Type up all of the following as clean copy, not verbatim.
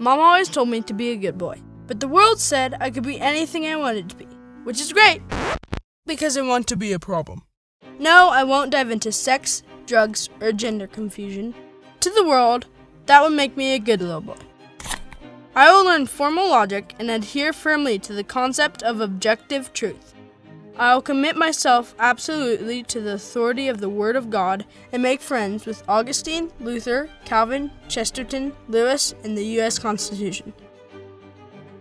Mom always told me to be a good boy, but the world said I could be anything I wanted to be, which is great, because I want to be a problem. No, I won't dive into sex, drugs, or gender confusion. To the world, that would make me a good little boy. I will learn formal logic and adhere firmly to the concept of objective truth. I will commit myself absolutely to the authority of the Word of God and make friends with Augustine, Luther, Calvin, Chesterton, Lewis, and the U.S. Constitution.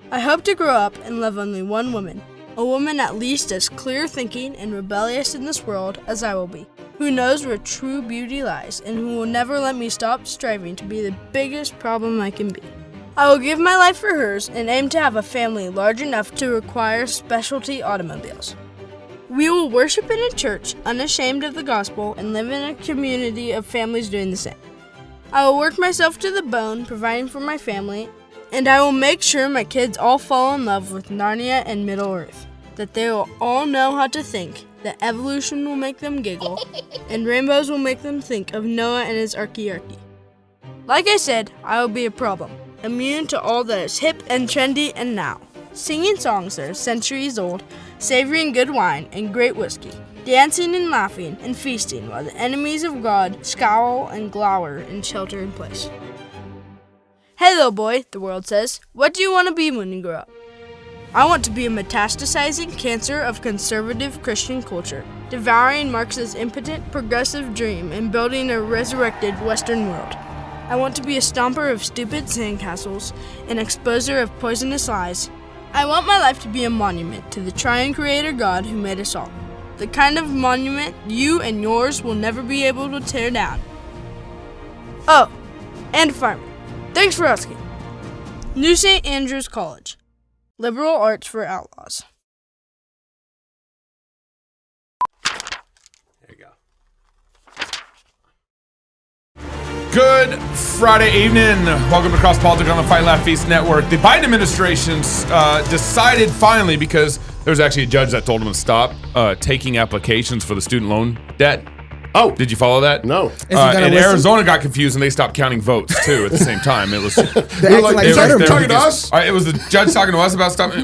I hope to grow up and love only one woman, a woman at least as clear-thinking and rebellious in this world as I will be, who knows where true beauty lies and who will never let me stop striving to be the biggest problem I can be. I will give my life for hers and aim to have a family large enough to require specialty automobiles. We will worship in a church unashamed of the gospel and live in a community of families doing the same. I will work myself to the bone providing for my family, and I will make sure my kids all fall in love with Narnia and Middle-earth, that they will all know how to think, that evolution will make them giggle, and rainbows will make them think of Noah and his arky-arky. Like I said, I will be a problem, immune to all that is hip and trendy and now, singing songs that are centuries old, savoring good wine and great whiskey, dancing and laughing and feasting while the enemies of God scowl and glower in shelter in place. Hey little boy, the world says, what do you want to be when you grow up? I want to be a metastasizing cancer of conservative Christian culture, devouring Marx's impotent progressive dream and building a resurrected Western world. I want to be a stomper of stupid sandcastles, an exposer of poisonous lies. I want my life to be a monument to the triune creator God who made us all. The kind of monument you and yours will never be able to tear down. Oh, and a fireman. Thanks for asking. New St. Andrews College. Liberal arts for outlaws. There you go. Good Friday evening. Welcome to Cross Politics on the Fight Laugh Feast Network. The Biden administration's decided finally, because there was actually a judge that told them to stop taking applications for the student loan debt. Oh, did you follow that? No. And Arizona got confused and they stopped counting votes too at the same time. It was They're like, talking to us? It was the judge talking to us about stuff.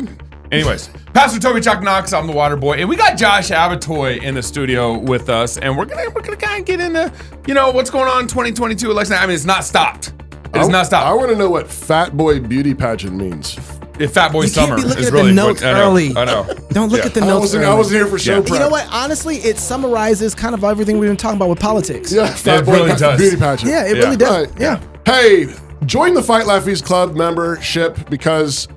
Anyways, Pastor Toby Chuck Knox, I'm the water boy, and we got Josh Abbotoy in the studio with us, and we're gonna kind of get into, what's going on in 2022 election. I mean, it's not stopped. It's not stopped. I want to know what fat boy beauty pageant means. Fat boy summer You can't be looking is at really the notes early. I know. Don't look at the notes early. I wasn't here for show prep. You know what? Honestly, it summarizes kind of everything we've been talking about with politics. Yeah, fat boy really does. beauty pageant. Yeah, it really does. Right. Yeah. Hey, join the Fight Laugh Feast Club membership because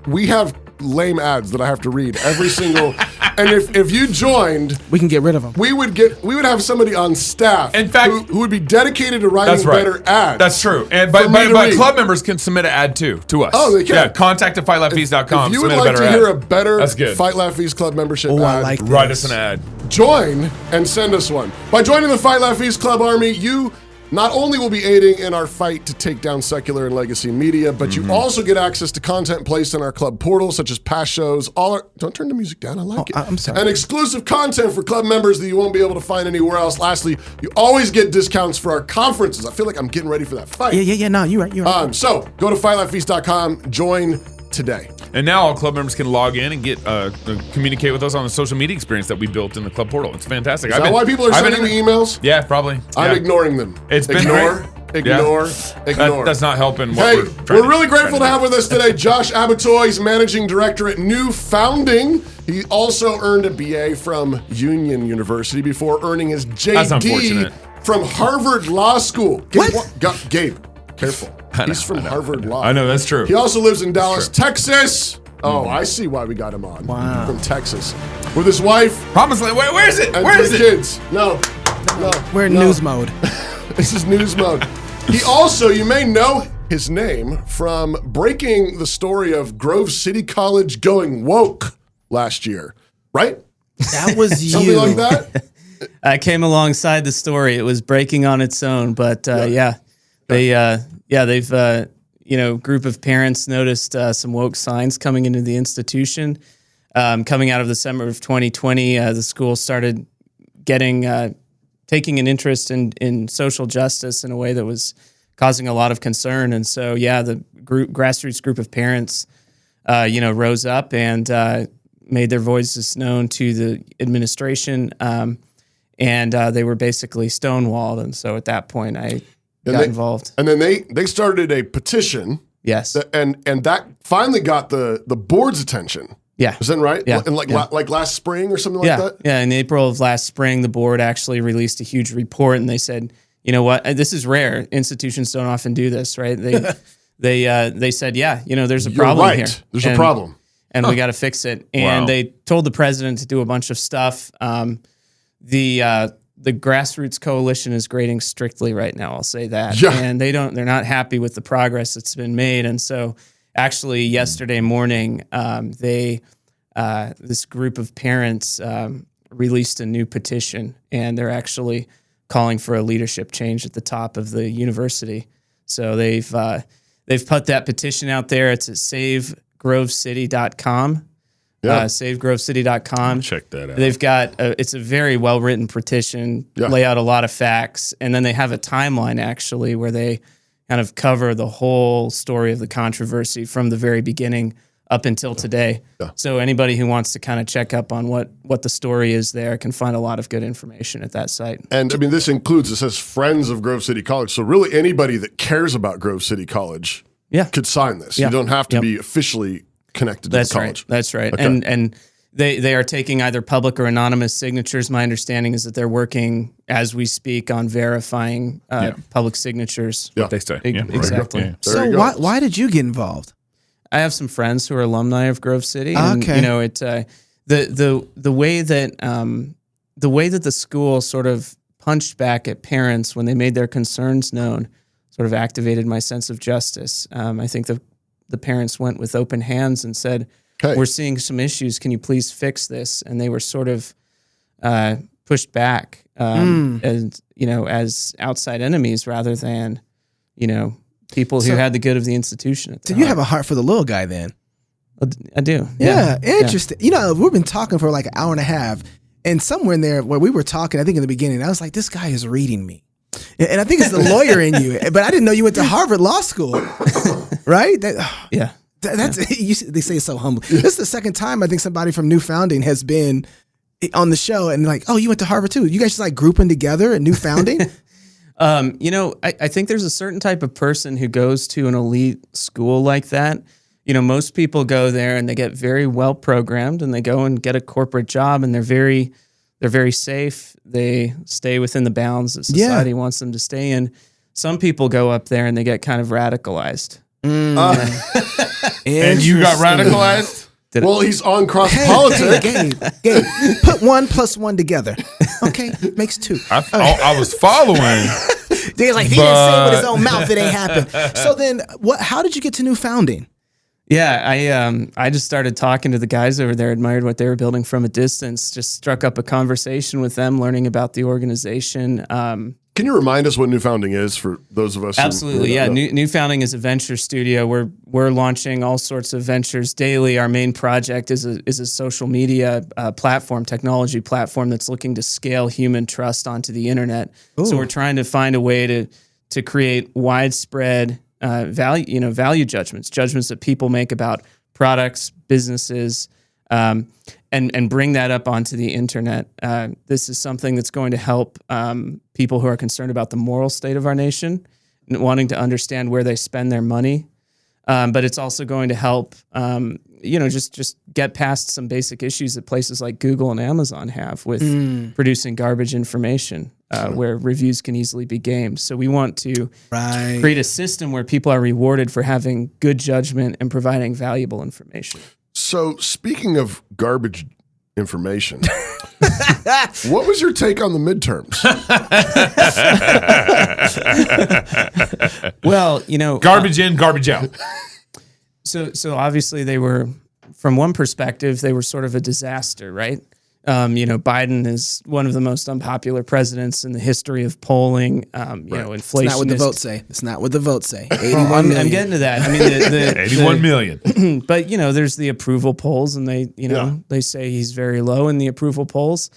we have lame ads that I have to read every single. And if you joined, we can get rid of them. We would have somebody on staff, in fact, who would be dedicated to writing better ads. That's true. And but club members can submit an ad too to us. Oh, they can. Yeah, contact at fightlaughfeast.com. If you would like to hear a better Fight Laugh Feast Club membership ad, I like write us an ad. Join and send us one. By joining the Fight Laugh Feast Club Army, you not only will be aiding in our fight to take down secular and legacy media, but you also get access to content placed in our club portal, such as past shows, don't turn the music down, I like it. I'm sorry. And exclusive content for club members that you won't be able to find anywhere else. Lastly, you always get discounts for our conferences. I feel like I'm getting ready for that fight. Yeah, no, you're right. So go to fightlaughfeast.com, join today. And now all club members can log in and get communicate with us on the social media experience that we built in the club portal. It's fantastic. Is that why people are sending me emails? Yeah, probably. I'm ignoring them. It's been ignore. That's not helping. We're really grateful to have with us today Josh Abbotoy. He's managing director at New Founding. He also earned a BA from Union University before earning his JD from Harvard Law School. Gabe, careful. He's from Harvard Law. I know, that's true. He also lives in Dallas, Texas. Oh, I see why we got him on. Wow. From Texas. With his wife. Promised Land. Where is it? And Where is it? Kids. No. We're in news mode. This is news mode. He also, you may know his name from breaking the story of Grove City College going woke last year, right? That was you. Something like that? I came alongside the story. It was breaking on its own, but they've group of parents noticed some woke signs coming into the institution. Coming out of the summer of 2020, the school started taking an interest in social justice in a way that was causing a lot of concern. And so, the grassroots group of parents, rose up and made their voices known to the administration, and they were basically stonewalled. And so at that point, I got involved. And then they started a petition. Yes, and that finally got the board's attention. Yeah, is that right? Yeah, and like last spring or something like that. Yeah, in April of last spring, the board actually released a huge report, and they said, you know what, this is rare. Institutions don't often do this, right? They said, there's a problem here. There's a problem. And we got to fix it. And they told the president to do a bunch of stuff. The grassroots coalition is grading strictly right now. I'll say that. Yeah. And they're not happy with the progress that's been made. And so actually yesterday morning, this group of parents released a new petition, and they're actually calling for a leadership change at the top of the university. So they've put that petition out there. It's at savegrovecity.com. savegrovecity.com. Check that out. They've got it's a very well written petition, lay out a lot of facts, and then they have a timeline actually where they kind of cover the whole story of the controversy from the very beginning up until today. Yeah. So anybody who wants to kind of check up on what the story is there can find a lot of good information at that site. And I mean, this includes, it says Friends of Grove City College. So really anybody that cares about Grove City College could sign this. You don't have to be officially connected to the college. That's right. Okay. And they are taking either public or anonymous signatures. My understanding is that they're working as we speak on verifying public signatures. What they say. Exactly. Yeah. So why did you get involved? I have some friends who are alumni of Grove City. And, the way that the school sort of punched back at parents when they made their concerns known sort of activated my sense of justice. I think the parents went with open hands and said, we're seeing some issues. Can you please fix this? And they were sort of pushed back as outside enemies rather than, people who had the good of the institution. At the you have a heart for the little guy then? I do. Yeah, interesting. Yeah. We've been talking for like an hour and a half, and somewhere in there where we were talking, I think in the beginning, I was like, this guy is reading me. And I think it's the lawyer in you, but I didn't know you went to Harvard Law School, right? That's they say it's so humble. This is the second time I think somebody from New Founding has been on the show and like, oh, you went to Harvard too. You guys just like grouping together at New Founding? I think there's a certain type of person who goes to an elite school like that. Most people go there and they get very well programmed and they go and get a corporate job and they're very safe. They stay within the bounds that society wants them to stay in. Some people go up there and they get kind of radicalized. And you got radicalized? He's on cross politics. Gabe, put 1 + 1 together. Okay, makes 2. I was following. They're like, he didn't say it with his own mouth. It ain't happened. So then, how did you get to New Founding? Yeah, I just started talking to the guys over there, admired what they were building from a distance, just struck up a conversation with them, learning about the organization. Can you remind us what New Founding is for those of us? Absolutely, New Founding is a venture studio. We're launching all sorts of ventures daily. Our main project is a social media platform, technology platform that's looking to scale human trust onto the internet. Ooh. So we're trying to find a way to create widespread value judgments that people make about products, businesses, and bring that up onto the internet. This is something that's going to help people who are concerned about the moral state of our nation, and wanting to understand where they spend their money. But it's also going to help, just get past some basic issues that places like Google and Amazon have with producing garbage information, where reviews can easily be gamed. So we want to create a system where people are rewarded for having good judgment and providing valuable information. So speaking of garbage information, what was your take on the midterms? Well, garbage in, garbage out. So obviously they were, from one perspective, they were sort of a disaster, right? Biden is one of the most unpopular presidents in the history of polling. Inflation. It's not what the votes say. It's not what the votes say. 81 million. I'm getting to that. I mean, the 81 million. But there's the approval polls, and they say he's very low in the approval polls.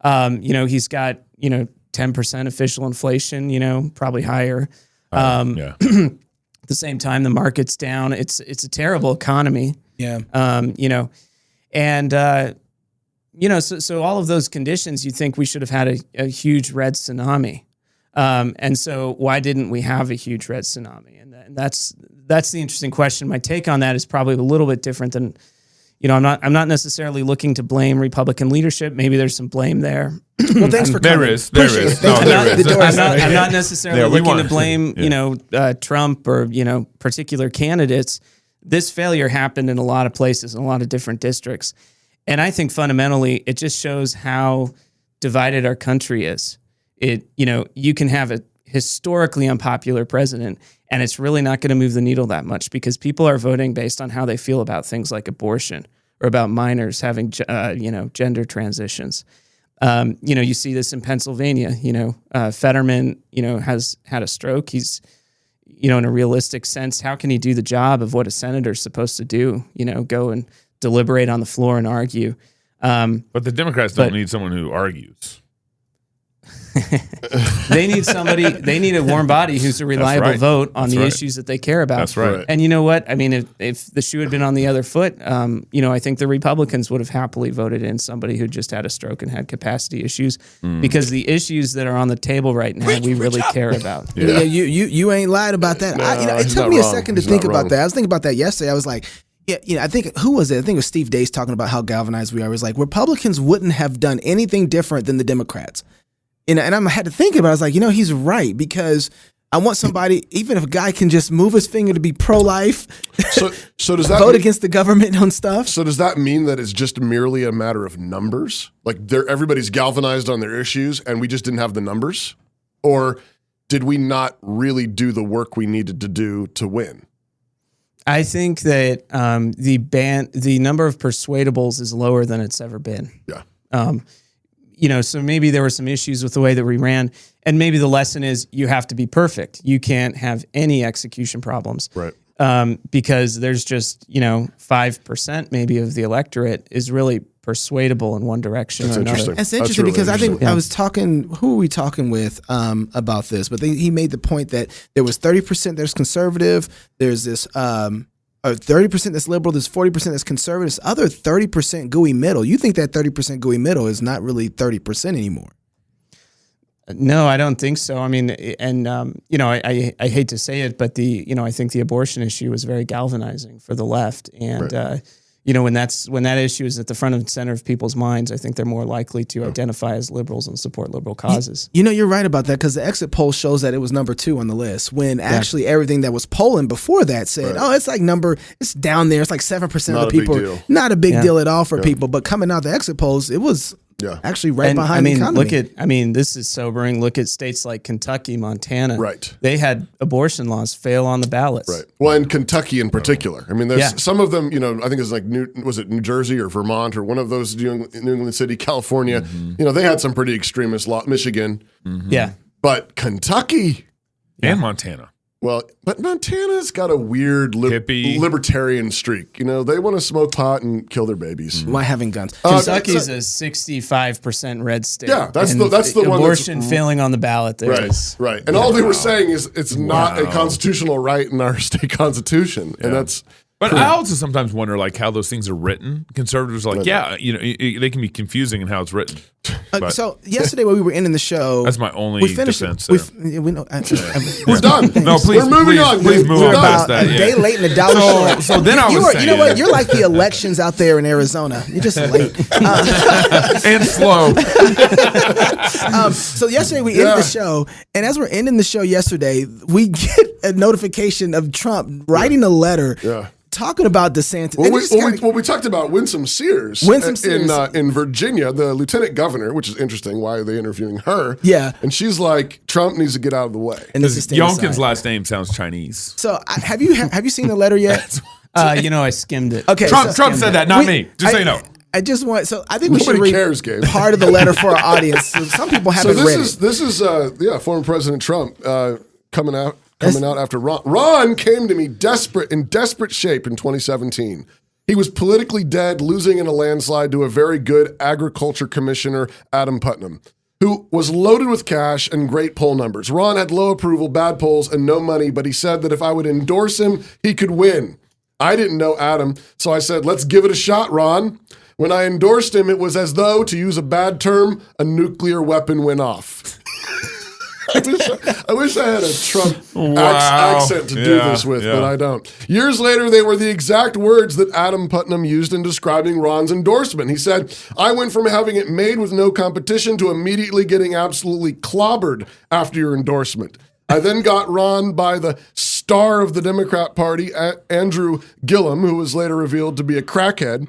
He's got 10% official inflation. Probably higher. the same time, the market's down. It's a terrible economy. Yeah. So all of those conditions, you think we should have had a huge red tsunami. And so why didn't we have a huge red tsunami? And that's the interesting question. My take on that is probably a little bit different than, I'm not necessarily looking to blame Republican leadership. Maybe there's some blame there. Well, thanks for coming. There is. No, there is. I'm not necessarily looking to blame, Trump or, particular candidates. This failure happened in a lot of places, in a lot of different districts. And I think fundamentally, it just shows how divided our country is. You can have a historically unpopular president, and it's really not going to move the needle that much because people are voting based on how they feel about things like abortion or about minors having, gender transitions. You see this in Pennsylvania. Fetterman, has had a stroke. He's, in a realistic sense, how can he do the job of what a senator's supposed to do? Go and deliberate on the floor and argue. But the Democrats don't need someone who argues. They need a warm body who's a reliable vote on the issues that they care about. That's right. And you know what? I mean, if the shoe had been on the other foot, I think the Republicans would have happily voted in somebody who just had a stroke and had capacity issues because the issues that are on the table right now, we really care about. Yeah, you ain't lied about that. It took me a second to think about that. I was thinking about that yesterday. I was like, I think, who was it? I think it was Steve Dace talking about how galvanized we are. It was like, Republicans wouldn't have done anything different than the Democrats. And I had to think about it. I was like, he's right, because I want somebody, even if a guy can just move his finger to be pro-life, so does that vote against the government on stuff. So does that mean that it's just merely a matter of numbers? Like everybody's galvanized on their issues and we just didn't have the numbers? Or did we not really do the work we needed to do to win? I think that the number of persuadables is lower than it's ever been. Yeah. So maybe there were some issues with the way that we ran, and maybe the lesson is you have to be perfect. You can't have any execution problems, right? Because there's just 5% maybe of the electorate is really persuadable in one direction or another. That's interesting really because I think I was talking. Who were we talking with about this? But he made the point that there was 30% that's conservative. There's this 30% that's liberal. There's 40% that's conservative. This other 30% gooey middle. You think that 30% gooey middle is not really 30% anymore? No, I don't think so. I mean, and I hate to say it, but I think the abortion issue was very galvanizing for the left, and. Right. When that issue is at the front and center of people's minds, I think they're more likely to identify as liberals and support liberal causes. You're right about that, because the exit poll shows that it was number 2 on the list, when actually everything that was polling before that said, it's down there. It's like 7% of the people. Not a big deal at all for people. But coming out the exit polls, it was actually behind the economy. This is sobering. Look at states like Kentucky, Montana. Right. They had abortion laws fail on the ballots. Right. Well, in Kentucky in particular. I mean, there's some of them, I think it's like New Jersey or Vermont or one of those, New England City, California. Mm-hmm. They had some pretty extremist law. Michigan. Mm-hmm. Yeah. But Kentucky. And Montana. Well, but Montana's got a weird libertarian streak. They want to smoke pot and kill their babies. Why having guns? Kentucky's a 65% red state. Yeah, that's the one. Abortion failing on the ballot. Right. And all they were saying is it's not a constitutional right in our state constitution, and that's. But I also sometimes wonder, how those things are written. Conservatives are like, they can be confusing in how it's written. So yesterday when we were ending the show, that's my only defense there. We're done. No, please, we're moving on. Please move on past that. A day late and a dollar short. So then I was saying, you know what? You're like the elections out there in Arizona. You're just late and slow. So yesterday we ended the show, and as we're ending the show yesterday, we get a notification of Trump writing a letter. Yeah. Talking about DeSantis. We talked about Winsome Sears. In Virginia, the lieutenant governor, which is interesting. Why are they interviewing her? Yeah. And she's like, Trump needs to get out of the way. And Youngkin's last name sounds Chinese. So have you seen the letter yet? I skimmed it. Okay. Trump said that, not me. Just so you know. I just want. So I think we should read part of the letter for our audience. So some people haven't read it. This is former President Trump coming out after Ron. Ron came to me in desperate shape in 2017. He was politically dead, losing in a landslide to a very good agriculture commissioner, Adam Putnam. who was loaded with cash and great poll numbers. Ron had low approval, bad polls, and no money, but he said that if I would endorse him, he could win. I didn't know Adam, so I said, let's give it a shot, Ron. When I endorsed him, it was as though, to use a bad term, a nuclear weapon went off. I wish I had a Trump accent to do this with, but I don't. Years later, they were the exact words that Adam Putnam used in describing Ron's endorsement. He said, I went from having it made with no competition to immediately getting absolutely clobbered after your endorsement. I then got Ron by the star of the Democrat Party, Andrew Gillum, who was later revealed to be a crackhead.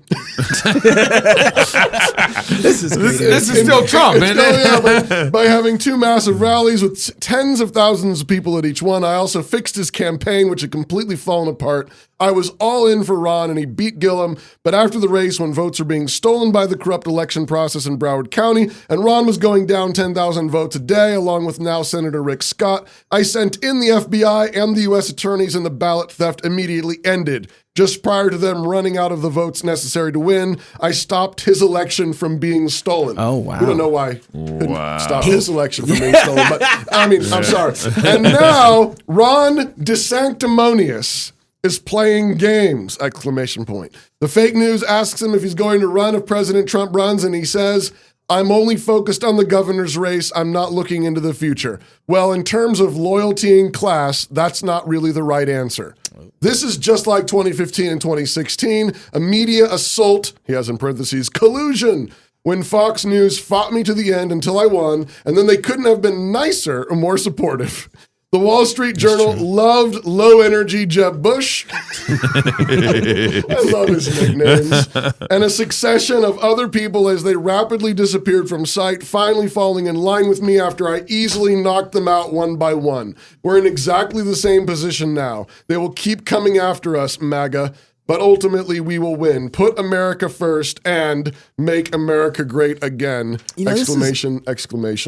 This is still Trump, isn't it? By having two massive rallies with tens of thousands of people at each one. I also fixed his campaign, which had completely fallen apart. I was all in for Ron, and he beat Gillum. But after the race, when votes were being stolen by the corrupt election process in Broward County, and Ron was going down 10,000 votes a day, along with now Senator Rick Scott, I sent in the FBI and the U.S. attorneys, and the ballot theft immediately ended. Just prior to them running out of the votes necessary to win, I stopped his election from being stolen. Oh, wow. We don't know why couldn't stop his election from being stolen, but I mean, I'm sorry. And now, Ron DeSanctimonious is playing games, exclamation point. The fake news asks him if he's going to run if President Trump runs, and he says, I'm only focused on the governor's race. I'm not looking into the future. Well, in terms of loyalty and class, that's not really the right answer. This is just like 2015 and 2016, a media assault, he has in parentheses, collusion, when Fox News fought me to the end until I won, and then they couldn't have been nicer or more supportive. The Wall Street Journal loved low-energy Jeb Bush. I love his nicknames. And a succession of other people as they rapidly disappeared from sight, finally falling in line with me after I easily knocked them out one by one. We're in exactly the same position now. They will keep coming after us, MAGA, but ultimately we will win. Put America first and make America great again. Exclamation.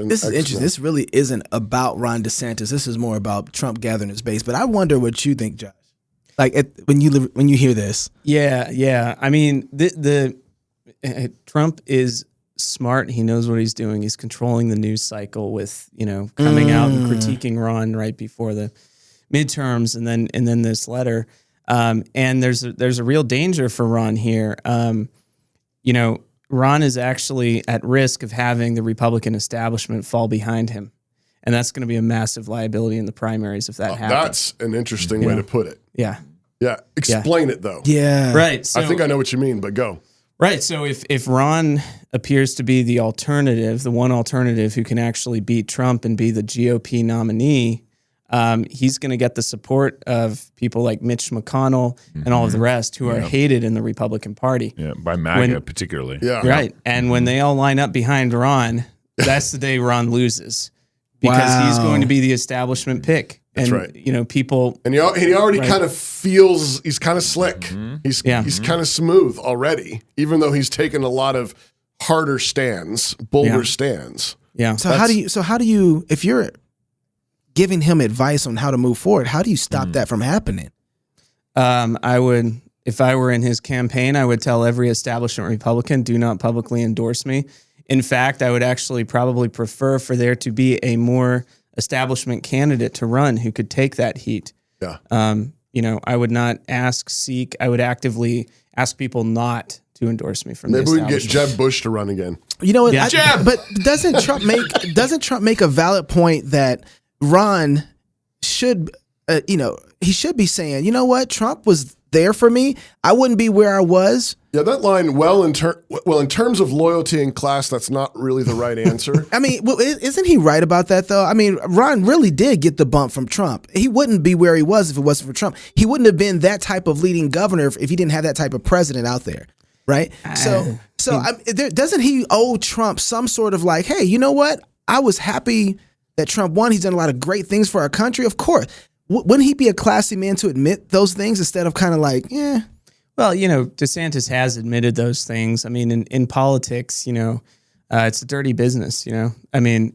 This is interesting. This really isn't about Ron DeSantis. This is more about Trump gathering his base. But I wonder what you think, Josh. Like when you hear this. Yeah. I mean, Trump is smart. He knows what he's doing. He's controlling the news cycle with, coming out and critiquing Ron right before the midterms and then this letter. And there's a real danger for Ron here. Ron is actually at risk of having the Republican establishment fall behind him. And that's going to be a massive liability in the primaries if that happens. That's an interesting way to put it. Yeah. Yeah. Explain it, though. Yeah. Right. So, I think I know what you mean, but go. Right. So if Ron appears to be the alternative, the one alternative who can actually beat Trump and be the GOP nominee, he's going to get the support of people like Mitch McConnell and all of the rest who are hated in the Republican Party. Yeah, by MAGA particularly. Yeah. Right. And when they all line up behind Ron, that's the day Ron loses because he's going to be the establishment pick. And, that's right. People... And he already kind of feels, he's kind of slick. Mm-hmm. He's kind of smooth already, even though he's taken a lot of harder stands, bolder stands. Yeah. So how do you, if you're giving him advice on how to move forward, how do you stop that from happening? I would, if I were in his campaign, I would tell every establishment Republican, do not publicly endorse me. In fact, I would actually probably prefer for there to be a more establishment candidate to run who could take that heat. Yeah. I would not I would actively ask people not to endorse me from Maybe the we can get establishment. Jeb Bush to run again. You know what? Yeah. But doesn't Trump make a valid point that Ron should, he should be saying, you know what? Trump was there for me. I wouldn't be where I was. Yeah, that line, in terms of loyalty and class, that's not really the right answer. I mean, isn't he right about that, though? I mean, Ron really did get the bump from Trump. He wouldn't be where he was if it wasn't for Trump. He wouldn't have been that type of leading governor if he didn't have that type of president out there, right? Doesn't he owe Trump some sort of like, hey, you know what? I was happy that Trump won. He's done a lot of great things for our country. Of course. Wouldn't he be a classy man to admit those things instead of kind of like, yeah? Well, DeSantis has admitted those things. I mean, in politics, it's a dirty business, I mean,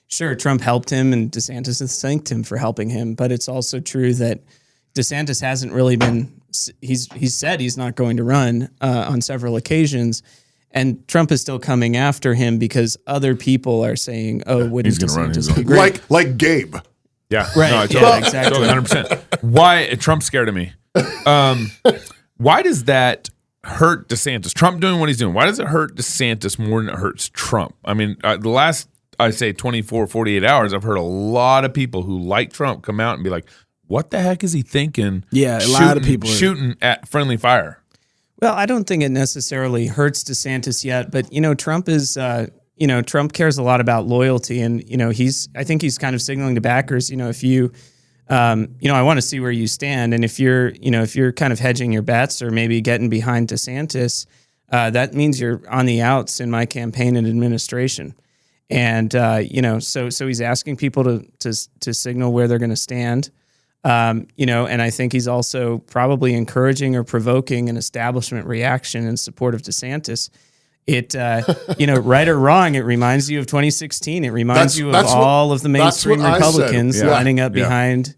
sure, Trump helped him and DeSantis has thanked him for helping him. But it's also true that DeSantis hasn't really been, he's said he's not going to run on several occasions. And Trump is still coming after him because other people are saying, "Oh, wouldn't He's gonna run, DeSantis he's be gonna- great?" Like Gabe. Yeah. Right. No, Yeah, exactly. 100%. Why? Trump's scared of me. Why does that hurt DeSantis? Trump doing what he's doing. Why does it hurt DeSantis more than it hurts Trump? I mean, the last, I'd say 24, 48 hours, I've heard a lot of people who like Trump come out and be like, what the heck is he thinking? Yeah, a lot of people are- shooting at friendly fire. Well, I don't think it necessarily hurts DeSantis yet, but Trump is, Trump cares a lot about loyalty, and I think he's kind of signaling to backers, if you, I want to see where you stand, and if you're kind of hedging your bets or maybe getting behind DeSantis, that means you're on the outs in my campaign and administration, and so he's asking people to signal where they're going to stand. And I think he's also probably encouraging or provoking an establishment reaction in support of DeSantis. It, right or wrong, it reminds you of 2016. It reminds you of all of the mainstream Republicans lining up behind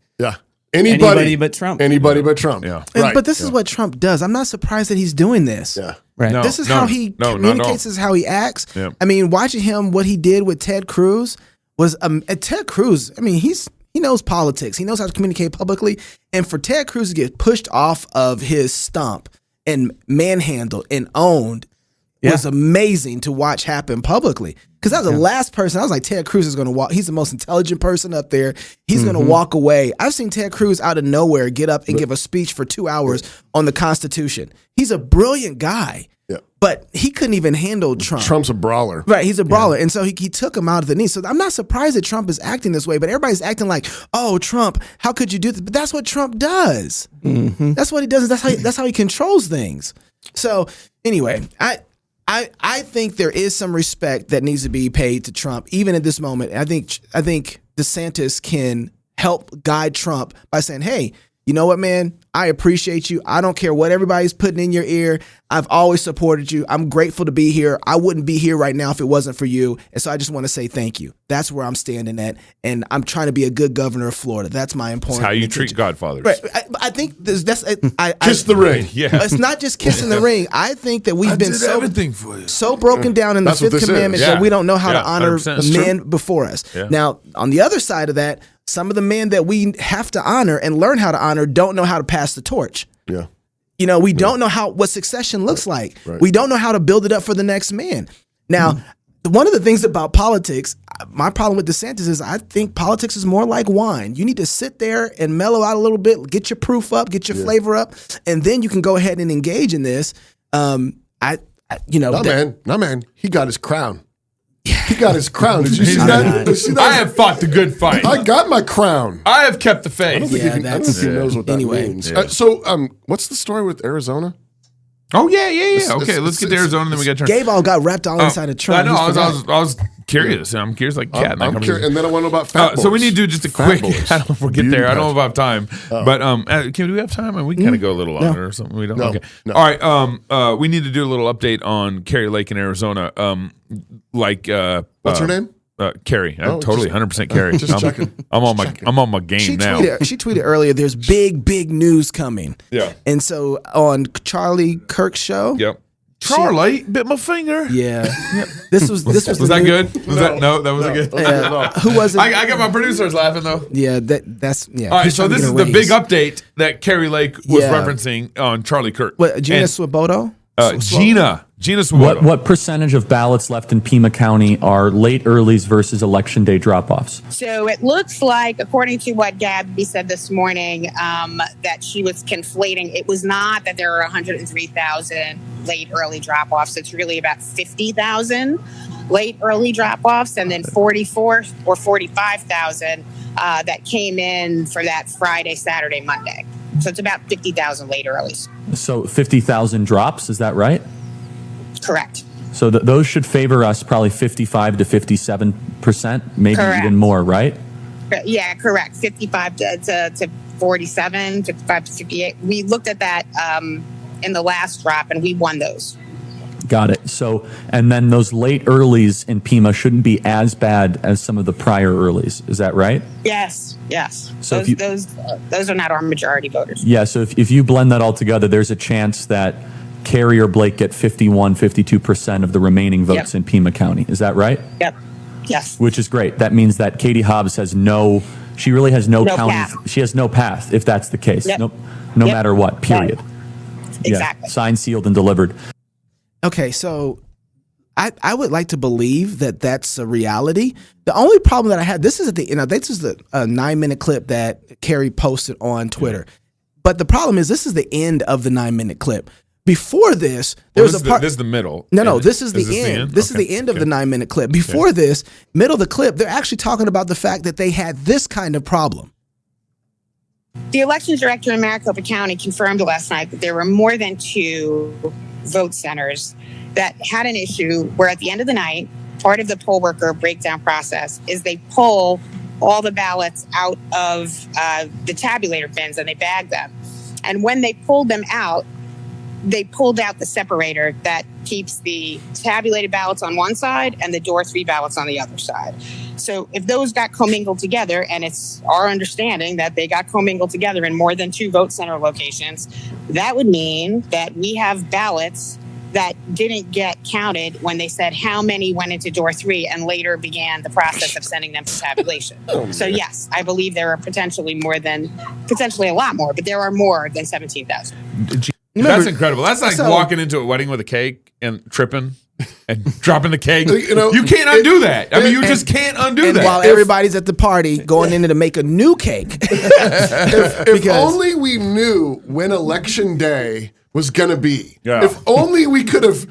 anybody but Trump. Anybody but Trump. Yeah. Right. But this is what Trump does. I'm not surprised that he's doing this. Yeah. Right. No, This is how he communicates. This is how he acts. Yep. I mean, watching him, what he did with Ted Cruz was Ted Cruz. I mean, he knows politics. He knows how to communicate publicly. And for Ted Cruz to get pushed off of his stump and manhandled and owned was amazing to watch happen publicly. Because that was the last person. I was like, Ted Cruz is going to walk. He's the most intelligent person up there. He's going to walk away. I've seen Ted Cruz out of nowhere get up and give a speech for 2 hours on the Constitution. He's a brilliant guy. Yeah. But he couldn't even handle Trump. Trump's a brawler. Right, he's a brawler. And so he took him out of the knee. So I'm not surprised that Trump is acting this way, but everybody's acting like, oh, Trump, how could you do this? But that's what Trump does. Mm-hmm. That's what he does. That's how he controls things. So anyway, I think there is some respect that needs to be paid to Trump, even at this moment. I think DeSantis can help guide Trump by saying, hey, you know what, man? I appreciate you. I don't care what everybody's putting in your ear. I've always supported you. I'm grateful to be here. I wouldn't be here right now if it wasn't for you. And so I just want to say thank you. That's where I'm standing at. And I'm trying to be a good governor of Florida. That's my important. That's how you treat godfathers. Right. I think that's Kiss the ring. Yeah. It's not just kissing the ring. I think that we've been everything for you. so broken down in the That's what fifth this commandment is. that we don't know how to honor 100%. men before us. Yeah. Now, on the other side of that, some of the men that we have to honor and learn how to honor don't know how to pass the torch. Yeah. We don't know what succession looks like. Right. We don't know how to build it up for the next man. Now, one of the things about politics, my problem with DeSantis is I think politics is more like wine. You need to sit there and mellow out a little bit, get your proof up, get your flavor up, and then you can go ahead and engage in this. No, man. He got his crown. He got his crown. Did you see that? Did you see that? I have fought the good fight. I got my crown. I have kept the I don't faith. think, I don't think he knows what that means. Yeah. What's the story with Arizona? Oh yeah. Okay, let's get to Arizona, and then we got to turn. Gabe all got wrapped all inside of Trump. I know. I was curious. I'm curious like cat. I'm curious. And then I want to know about fat boys. So we need to do just a Fat quick. boys. I don't know if we'll get there. I don't know if I have time. But do we have time? And we kind of go a little longer or something. We don't. No. Okay. No. All right. We need to do a little update on Kari Lake in Arizona. What's her name? Kari. Totally 100% Kari. Just checking. I'm on my game now. She tweeted earlier, there's big news coming. Yeah. And so on Charlie Kirk's show. Yep. Charlie bit my finger. Yeah. This was Was that good? That wasn't good. Who was it? I got my producers laughing though. Yeah, that's All right, so this is the big update that Kari Lake was Yeah. referencing on Charlie Kirk. What, Gina Swoboda? Gina Swoboda. What percentage of ballots left in Pima County are late earlies versus election day drop-offs? So it looks like, according to what Gabby said this morning, that she was conflating. It was not that there are 103,000 late early drop-offs. It's really about 50,000 late early drop-offs, and then 44 or 45,000 that came in for that Friday, Saturday, Monday. So it's about 50,000 late earlies. So 50,000 drops, is that right? Correct. So those should favor us probably 55 to 57%, maybe Correct. even more, right? Yeah, correct. 55 to 47, 55 to 58. We looked at that in the last drop, and we won those. Got it. So, and then those late earlies in Pima shouldn't be as bad as some of the prior earlies. Is that right? Yes. So those are not our majority voters. Yeah. So if you blend that all together, there's a chance that Kari or Blake get 52% of the remaining votes in Pima County. Is that right? Yep. Yes. Which is great. That means that Katie Hobbs has she really has no county. Path. She has no path if that's the case. Yep. No matter what, period. Right. Exactly. Yeah. Signed, sealed, and delivered. Okay, so I would like to believe that that's a reality. The only problem that I had, this is this is a 9-minute clip that Kari posted on Twitter. But the problem is this is the end of the 9-minute clip. Before this, there was a part. This is the middle. No, this is the end. This is the end of the 9-minute clip. Before this, middle of the clip, they're actually talking about the fact that they had this kind of problem. The elections director in Maricopa County confirmed last night that there were more than 2 vote centers that had an issue where at the end of the night, part of the poll worker breakdown process is they pull all the ballots out of the tabulator bins and they bag them. And when they pulled them out, they pulled out the separator that keeps the tabulated ballots on one side and the door 3 ballots on the other side. So if those got commingled together, and it's our understanding that they got commingled together in more than 2 vote center locations, that would mean that we have ballots that didn't get counted when they said how many went into door 3 and later began the process of sending them to tabulation. So yes, I believe there are potentially a lot more, but there are more than 17,000. That's incredible. That's like walking into a wedding with a cake and tripping and dropping the cake. You can't undo that. I mean, you just can't undo that. While everybody's at the party going in to make a new cake. If only we knew when election day was going to be. Yeah. If only we could have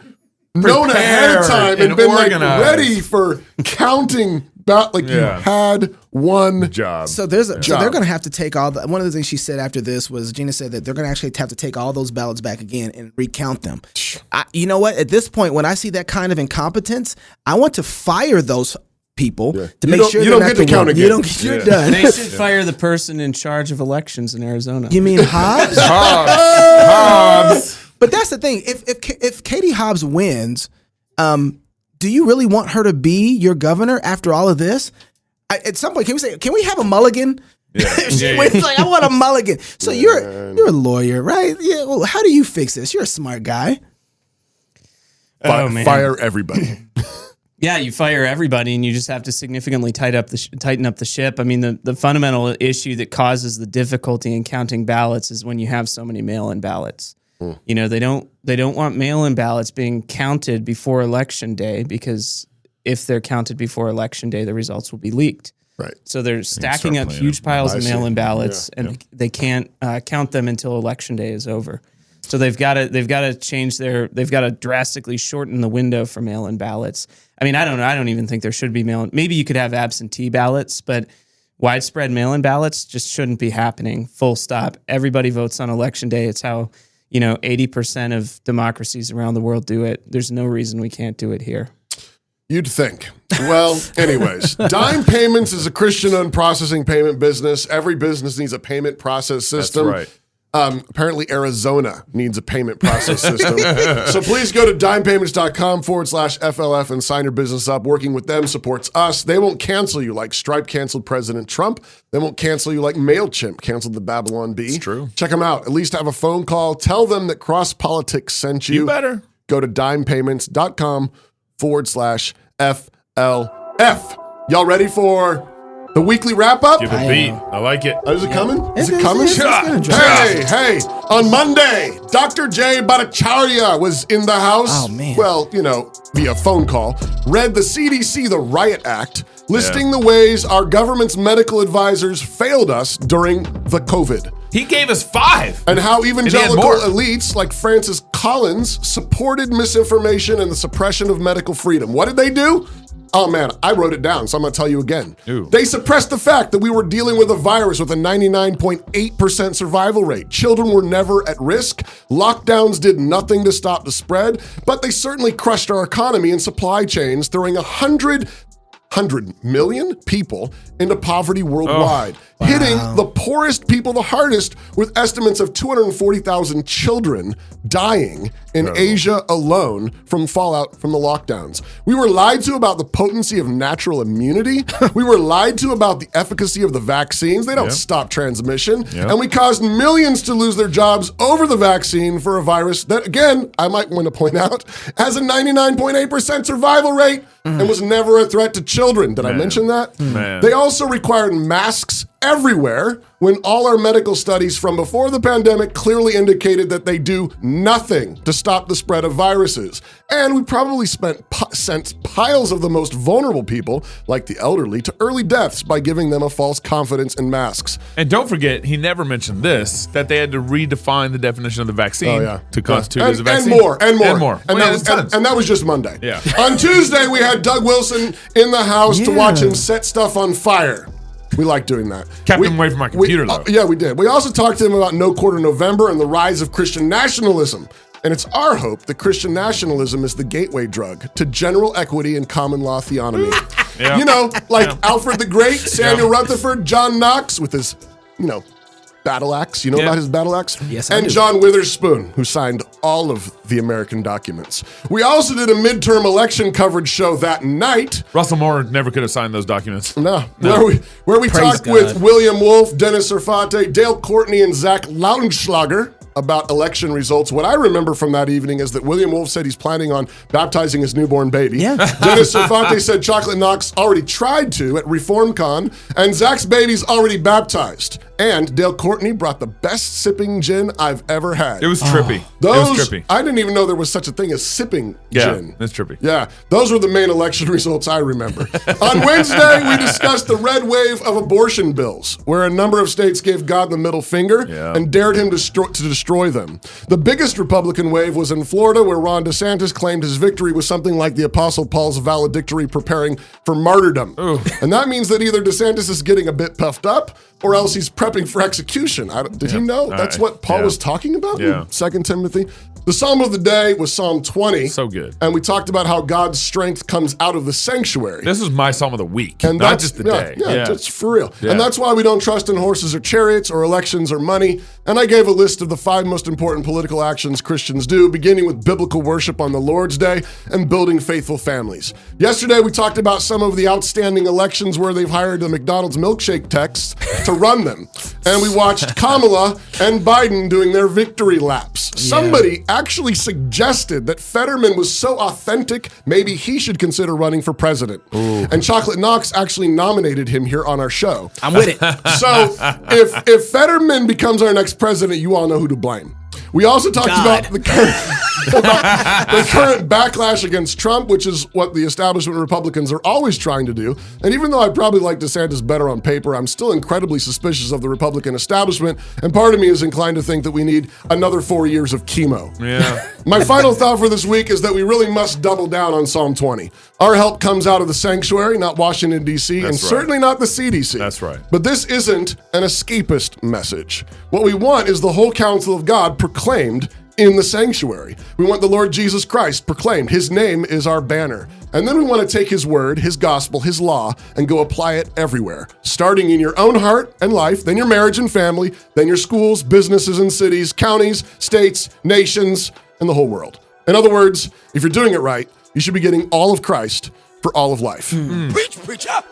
known ahead of time and been ready for counting. You had one job. So they're going to have to take all one of the things she said after this was Gina said that they're going to actually have to take all those ballots back again and recount them. You know what? At this point, when I see that kind of incompetence, I want to fire those people to make sure you don't get to count again. You're done. They should fire the person in charge of elections in Arizona. You mean Hobbs? Hobbs. But that's the thing. If Katie Hobbs wins, do you really want her to be your governor after all of this? At some point, can we have a mulligan? Yeah. She wins, like, I want a mulligan. So you're a lawyer, right? Yeah. Well, how do you fix this? You're a smart guy. Fire everybody. Yeah, you fire everybody, and you just have to significantly tighten up the ship. I mean, the fundamental issue that causes the difficulty in counting ballots is when you have so many mail-in ballots. You know, they don't want mail-in ballots being counted before election day, because if they're counted before election day, the results will be leaked. Right. So they're stacking up huge piles of mail-in ballots, and they can't count them until election day is over. So they've got to change they've got to drastically shorten the window for mail-in ballots. I mean, I don't even think there should be mail-in. Maybe you could have absentee ballots, but widespread mail-in ballots just shouldn't be happening. Full stop. Everybody votes on election day. It's how 80% of democracies around the world do it. There's no reason we can't do it here. You'd think. Well, anyways, Dime Payments is a Christian-owned processing payment business. Every business needs a payment process system. That's right. Apparently, Arizona needs a payment process system. So please go to dimepayments.com/FLF and sign your business up. Working with them supports us. They won't cancel you like Stripe canceled President Trump. They won't cancel you like MailChimp canceled the Babylon Bee. It's true. Check them out. At least have a phone call. Tell them that Cross Politics sent you. You better. Go to dimepayments.com/FLF. Y'all ready for the weekly wrap-up? Give a beat. I like it. Is it coming? Is it coming? Hey. On Monday, Dr. Jay Bhattacharya was in the house. Oh, man. Well, via phone call. Read the CDC, the Riot Act, listing the ways our government's medical advisors failed us during the COVID. He gave us 5. And how evangelical elites like Francis Collins supported misinformation and the suppression of medical freedom. What did they do? Oh man, I wrote it down, so I'm gonna tell you again. Ooh. They suppressed the fact that we were dealing with a virus with a 99.8% survival rate. Children were never at risk. Lockdowns did nothing to stop the spread, but they certainly crushed our economy and supply chains, throwing 100 million people into poverty worldwide, hitting the poorest people the hardest, with estimates of 240,000 children dying in Asia alone from fallout from the lockdowns. We were lied to about the potency of natural immunity. We were lied to about the efficacy of the vaccines. They don't stop transmission. And we caused millions to lose their jobs over the vaccine for a virus that, again, I might want to point out, has a 99.8% survival rate and was never a threat to children. Did I mention that? They also required masks everywhere when all our medical studies from before the pandemic clearly indicated that they do nothing to stop the spread of viruses. And we probably sent piles of the most vulnerable people, like the elderly, to early deaths by giving them a false confidence in masks. And don't forget, he never mentioned this, that they had to redefine the definition of the vaccine to constitute as a vaccine. And more. And Well, that was just Monday. Yeah. On Tuesday, we had Doug Wilson in the house to watch him set stuff on fire. We like doing that. Kept him away from my computer, though. Yeah, we did. We also talked to him about No Quarter November and the rise of Christian nationalism. And it's our hope that Christian nationalism is the gateway drug to general equity and common law theonomy. You know, like Alfred the Great, Samuel Rutherford, John Knox with his, battle axe. You know about his battle axe? Yes, I And do. John Witherspoon, who signed all of the American documents. We also did a midterm election coverage show that night. Russell Moore never could have signed those documents. No. Where we talked with William Wolf, Dennis Serfate, Dale Courtney, and Zach Lautenschlager about election results. What I remember from that evening is that William Wolf said he's planning on baptizing his newborn baby. Yeah. Dennis Serfate said Chocolate Knox already tried to at ReformCon, and Zach's baby's already baptized. And Dale Courtney brought the best sipping gin I've ever had. It was trippy. It was trippy. I didn't even know there was such a thing as sipping gin. Yeah, it's trippy. Yeah, those were the main election results I remember. On Wednesday, we discussed the red wave of abortion bills, where a number of states gave God the middle finger and dared him to destroy them. The biggest Republican wave was in Florida, where Ron DeSantis claimed his victory was something like the Apostle Paul's valedictory preparing for martyrdom. And that means that either DeSantis is getting a bit puffed up, or else he's prepping for execution. Did he know that's what Paul was talking about in 2 Timothy? The Psalm of the day was Psalm 20. So good. And we talked about how God's strength comes out of the sanctuary. This is my Psalm of the week, And not just the day. Yeah, it's for real. Yeah. And that's why we don't trust in horses or chariots or elections or money. And I gave a list of the 5 most important political actions Christians do, beginning with biblical worship on the Lord's Day and building faithful families. Yesterday, we talked about some of the outstanding elections where they've hired the McDonald's milkshake techs to run them. And we watched Kamala and Biden doing their victory laps. Somebody actually suggested that Fetterman was so authentic, maybe he should consider running for president. And Chocolate Knox actually nominated him here on our show. I'm with it. So if Fetterman becomes our next president, you all know who to blame. We also talked about the current backlash against Trump, which is what the establishment Republicans are always trying to do. And even though I probably like DeSantis better on paper, I'm still incredibly suspicious of the Republican establishment. And part of me is inclined to think that we need another 4 years of chemo. Yeah. My final thought for this week is that we really must double down on Psalm 20. Our help comes out of the sanctuary, not Washington, D.C., and certainly not the CDC. That's right. But this isn't an escapist message. What we want is the whole counsel of God proclaimed in the sanctuary. We want the Lord Jesus Christ proclaimed. His name is our banner. And then we want to take his word, his gospel, his law, and go apply it everywhere, starting in your own heart and life, then your marriage and family, then your schools, businesses and cities, counties, states, nations, and the whole world. In other words, if you're doing it right, you should be getting all of Christ for all of life. Preach up.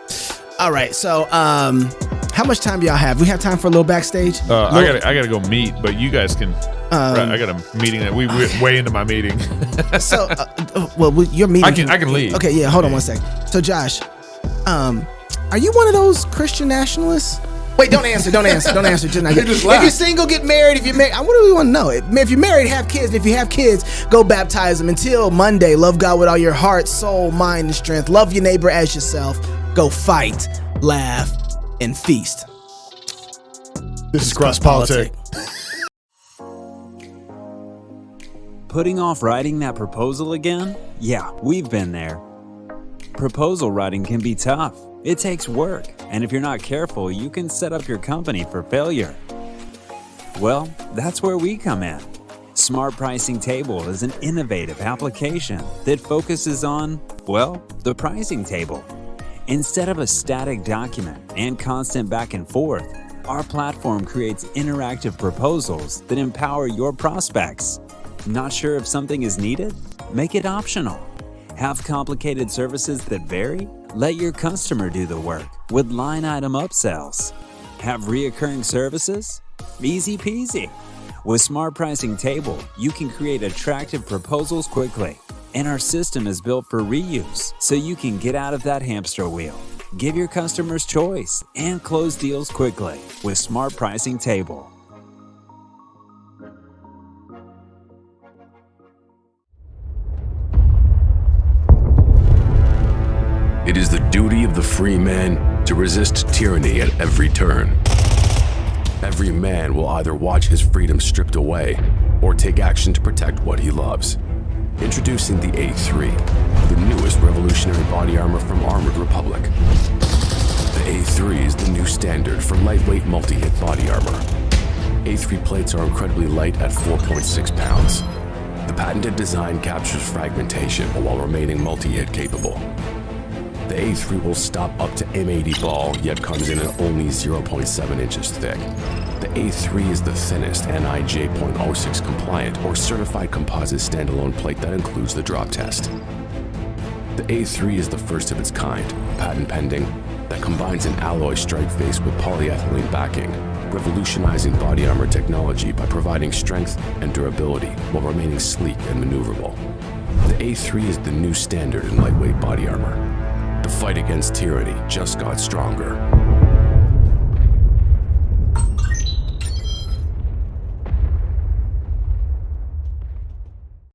All right, so how much time do y'all have? We have time for a little backstage? I gotta go meet, but you guys can. I got a meeting that we went way into my meeting. So, your meeting. I can leave. Okay, yeah. Hold on one sec. So, Josh, are you one of those Christian nationalists? Wait, don't answer. Just not yet. If you're single, get married. If you're married, what do we want to know? If you're married, have kids. And if you have kids, go baptize them. Until Monday, love God with all your heart, soul, mind, and strength. Love your neighbor as yourself. Go fight, laugh, and feast. This is Cross Politic. Putting off writing that proposal again? Yeah, we've been there. Proposal writing can be tough. It takes work, and if you're not careful, you can set up your company for failure. Well, that's where we come in. Smart Pricing Table is an innovative application that focuses on, well, the pricing table. Instead of a static document and constant back and forth, our platform creates interactive proposals that empower your prospects. Not sure if something is needed? Make it optional. Have complicated services that vary? Let your customer do the work with line item upsells. Have reoccurring services? Easy peasy. With Smart Pricing Table, you can create attractive proposals quickly. And our system is built for reuse, so you can get out of that hamster wheel. Give your customers choice and close deals quickly with Smart Pricing Table. It is the duty of the free man to resist tyranny at every turn. Every man will either watch his freedom stripped away or take action to protect what he loves. Introducing the A3, the newest revolutionary body armor from Armored Republic. The A3 is the new standard for lightweight multi-hit body armor. A3 plates are incredibly light at 4.6 pounds. The patented design captures fragmentation while remaining multi-hit capable. The A3 will stop up to M80 ball, yet comes in at only 0.7 inches thick. The A3 is the thinnest NIJ .06 compliant or certified composite standalone plate that includes the drop test. The A3 is the first of its kind, patent pending, that combines an alloy strike face with polyethylene backing, revolutionizing body armor technology by providing strength and durability while remaining sleek and maneuverable. The A3 is the new standard in lightweight body armor. The fight against tyranny just got stronger.